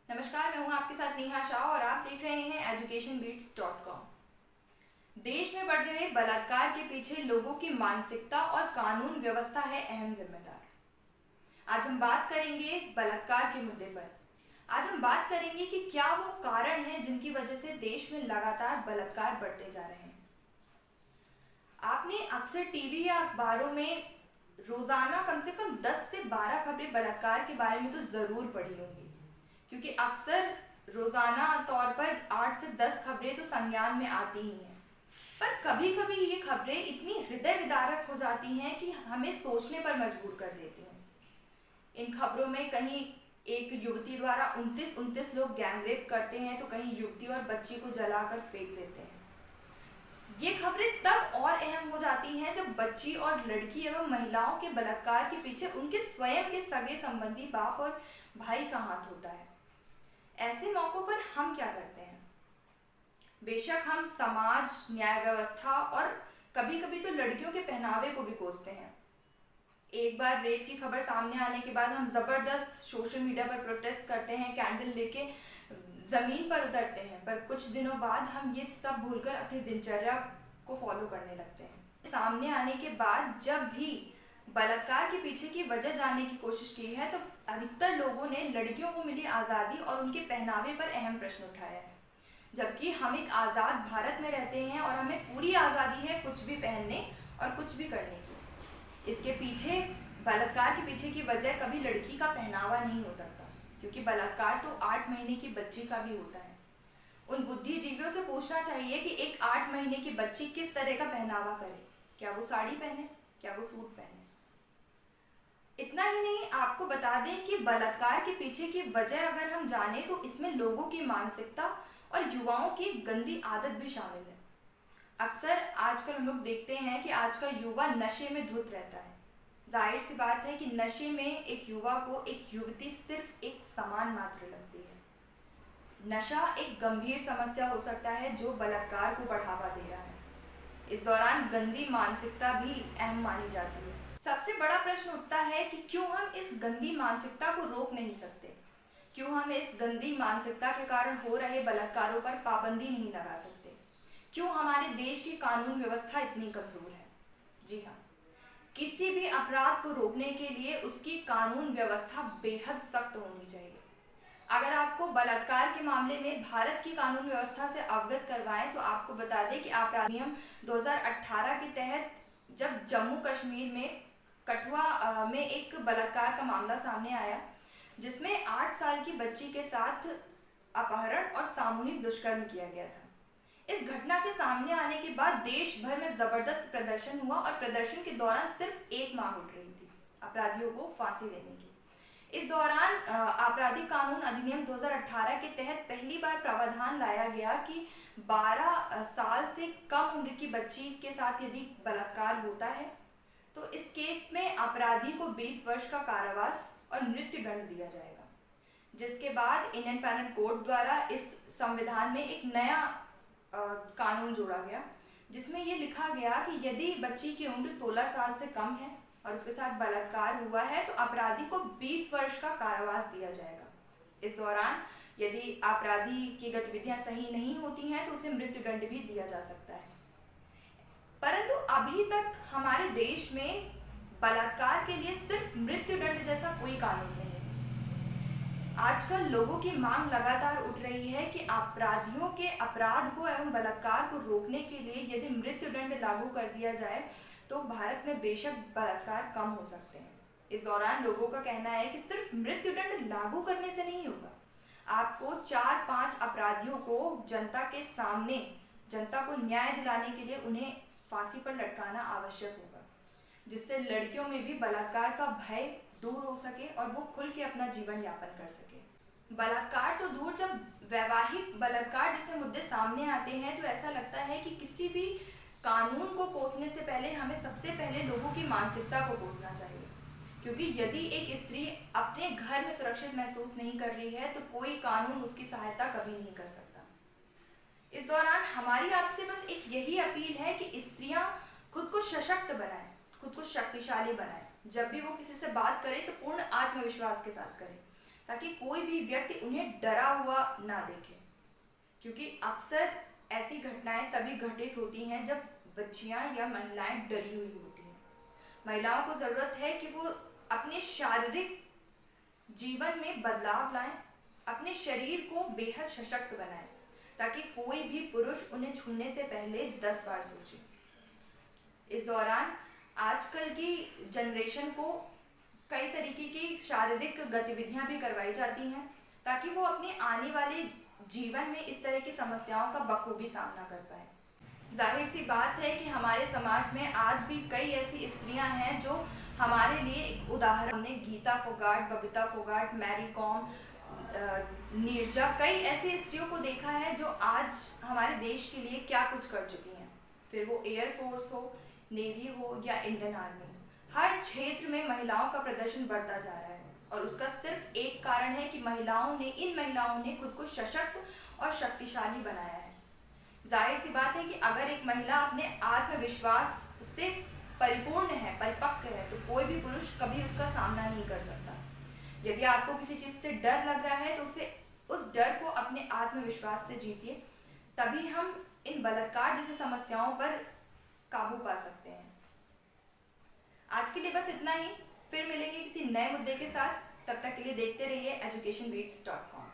नमस्कार, मैं हूं आपके साथ नेहा शाह और आप देख रहे हैं educationbeats.com। देश में बढ़ रहे बलात्कार के पीछे लोगों की मानसिकता और कानून व्यवस्था है अहम जिम्मेदार। आज हम बात करेंगे बलात्कार के मुद्दे पर। आज हम बात करेंगे कि क्या वो कारण हैं जिनकी वजह से देश में लगातार बलात्कार बढ़ते जा रहे हैं। आपने अक्सर टीवी या अखबारों में रोजाना कम से कम 10 से 12 खबरें बलात्कार के बारे में तो जरूर पढ़ी होंगी, क्योंकि अक्सर रोजाना तौर पर 8 से 10 खबरें तो संज्ञान में आती ही हैं। पर कभी कभी ये खबरें इतनी हृदय विदारक हो जाती हैं कि हमें सोचने पर मजबूर कर देती हैं। इन खबरों में कहीं एक युवती द्वारा 29 लोग गैंगरेप करते हैं, तो कहीं युवती और बच्ची को जलाकर फेंक देते हैं। ये खबरें तब और अहम हो जाती हैं जब बच्ची और लड़की एवं महिलाओं के बलात्कार के पीछे उनके स्वयं के सगे संबंधी बाप और भाई का हाथ होता है। ऐसे मौकों पर हम क्या करते हैं? बेशक हम समाज, न्याय व्यवस्था और कभी कभी तो लड़कियों के पहनावे को भी कोसते हैं। एक बार रेप की खबर सामने आने के बाद हम जबरदस्त सोशल मीडिया पर प्रोटेस्ट करते हैं, कैंडल लेके जमीन पर उतरते हैं, पर कुछ दिनों बाद हम ये सब भूलकर अपनी दिनचर्या को फॉलो करने लगते हैं। सामने आने के बाद जब भी बलात्कार के पीछे की वजह जानने की कोशिश की है, तो अधिकतर लोगों ने लड़कियों को मिली आज़ादी और उनके पहनावे पर अहम प्रश्न उठाया है। जबकि हम एक आज़ाद भारत में रहते हैं और हमें पूरी आज़ादी है कुछ भी पहनने और कुछ भी करने की। इसके पीछे, बलात्कार के पीछे की वजह कभी लड़की का पहनावा नहीं हो सकता, क्योंकि बलात्कार तो 8 महीने की बच्ची का भी होता है। उन बुद्धिजीवियों से पूछना चाहिए कि एक 8 महीने की बच्ची किस तरह का पहनावा करे। क्या वो साड़ी पहने? क्या वो सूट पहने? इतना ही नहीं, आपको बता दें कि बलात्कार के पीछे की वजह अगर हम जाने तो इसमें लोगों की मानसिकता और युवाओं की गंदी आदत भी शामिल है। अक्सर आजकल हम लोग देखते हैं कि आज का युवा नशे में धुत रहता है। जाहिर सी बात है कि नशे में एक युवा को एक युवती सिर्फ एक सामान मात्र लगती है। नशा एक गंभीर समस्या हो सकता है जो बलात्कार को बढ़ावा दे रहा है। इस दौरान गंदी मानसिकता भी अहम मानी जाती है। सबसे बड़ा प्रश्न उठता है कि क्यों हम इस गंदी मानसिकता को रोक नहीं सकते? क्यों हम इस गंदी मानसिकता के कारण हो रहे बलात्कारों पर पाबंदी नहीं लगा सकते? क्यों हमारे देश की कानून व्यवस्था इतनी कमजोर है? जी हाँ, किसी भी अपराध को रोकने के लिए उसकी कानून व्यवस्था बेहद सख्त होनी चाहिए। अगर आपको बलात्कार के मामले में भारत की कानून व्यवस्था से अवगत करवाएं, तो आपको बता दें कि आपराधिक नियम 2018 के तहत जब जम्मू कश्मीर में कठुआ में एक बलात्कार का मामला सामने आया, जिसमें 8 साल की बच्ची के साथ अपहरण और सामूहिक दुष्कर्म किया गया था। इस घटना के सामने आने के बाद देश भर में जबरदस्त प्रदर्शन हुआ और प्रदर्शन के दौरान सिर्फ एक मांग उठ रही थी: अपराधियों को फांसी देने की। इस दौरान आपराधिक कानून अधिनियम 2018 के तहत पहली बार प्रावधान लाया गया कि 12 साल से कम उम्र की बच्ची के साथ यदि बलात्कार होता है तो इस केस में अपराधी को 20 वर्ष का कारावास और मृत्यु दंड दिया जाएगा। जिसके बाद इंडियन पैनल कोड द्वारा इस संविधान में एक नया कानून जोड़ा गया, जिसमें ये लिखा गया कि यदि बच्ची की उम्र 16 साल से कम है और उसके साथ बलात्कार हुआ है तो अपराधी को 20 वर्ष का कारावास दिया जाएगा। इस दौरान यदि अपराधी की गतिविधियां सही नहीं होती हैं तो उसे मृत्यु दंड भी दिया जा सकता है। परंतु अभी तक हमारे देश में बलात्कार के लिए सिर्फ मृत्यु दंड जैसा कोई कानून नहीं है। आजकल लोगों की मांग लगातार उठ रही है कि अपराधियों के अपराध को एवं बलात्कार को रोकने के लिए यदि मृत्यु दंड लागू कर दिया जाए तो भारत में बेशक बलात्कार कम हो सकते हैं। इस दौरान लोगों का कहना है कि सिर्फ मृत्यु दंड लागू करने से नहीं होगा, आपको 4-5 अपराधियों को जनता के सामने, जनता को न्याय दिलाने के लिए उन्हें फांसी पर लटकाना आवश्यक होगा, जिससे लड़कियों में भी बलात्कार का भय दूर हो सके और वो खुल के अपना जीवन यापन कर सके। बलात्कार तो दूर, जब वैवाहिक बलात्कार जैसे मुद्दे सामने आते हैं तो ऐसा लगता है कि किसी भी कानून को कोसने से पहले हमें सबसे पहले लोगों की मानसिकता को कोसना चाहिए, क्योंकि यदि एक स्त्री अपने घर में सुरक्षित महसूस नहीं कर रही है तो कोई कानून उसकी सहायता कभी नहीं कर सकता। इस दौरान हमारी आपसे बस एक यही अपील है कि स्त्रियां खुद को सशक्त बनाएं, खुद को शक्तिशाली बनाएं। जब भी वो किसी से बात करे तो पूर्ण आत्मविश्वास के साथ करें, ताकि कोई भी व्यक्ति उन्हें डरा हुआ ना देखे, क्योंकि अक्सर ऐसी घटनाएं तभी घटित होती हैं जब बच्चियां या महिलाएं डरी हुई होती हैं। महिलाओं को ज़रूरत है कि वो अपने शारीरिक जीवन में बदलाव लाएं, अपने शरीर को बेहद सशक्त बनाएं, ताकि कोई भी पुरुष उन्हें छूने से पहले 10 बार सोचे। इस दौरान आजकल की जनरेशन को कई तरीके की शारीरिक गतिविधियां भी करवाई जाती हैं, ताकि वो अपने आने वाले जीवन में इस तरह की समस्याओं का बखूबी सामना कर पाए। जाहिर सी बात है कि हमारे समाज में आज भी कई ऐसी स्त्रियां हैं जो हमारे लिए एक उदाहरण। हमने गीता फोगाट, बबीता फोगाट, मैरी कॉम, नीरजा, कई ऐसी स्त्रियों को देखा है जो आज हमारे देश के लिए क्या कुछ कर चुकी हैं। फिर वो एयरफोर्स हो, नेवी हो या इंडियन आर्मी, हर क्षेत्र में महिलाओं का प्रदर्शन बढ़ता जा रहा है। और उसका सिर्फ एक कारण है कि इन महिलाओं ने खुद को सशक्त और शक्तिशाली बनाया है। जाहिर सी बात है कि अगर एक महिला अपने आत्मविश्वास से परिपूर्ण है, परिपक्व है, तो कोई भी पुरुष कभी उसका सामना नहीं कर सकता। यदि आपको किसी चीज़ से डर लग रहा है तो उस डर को अपने आत्मविश्वास से जीतिए, तभी हम इन बलात्कार जैसी समस्याओं पर काबू पा सकते हैं। आज के लिए बस इतना ही, फिर मिलेंगे किसी नए मुद्दे के साथ। तब तक के लिए देखते रहिए educationbeats.com।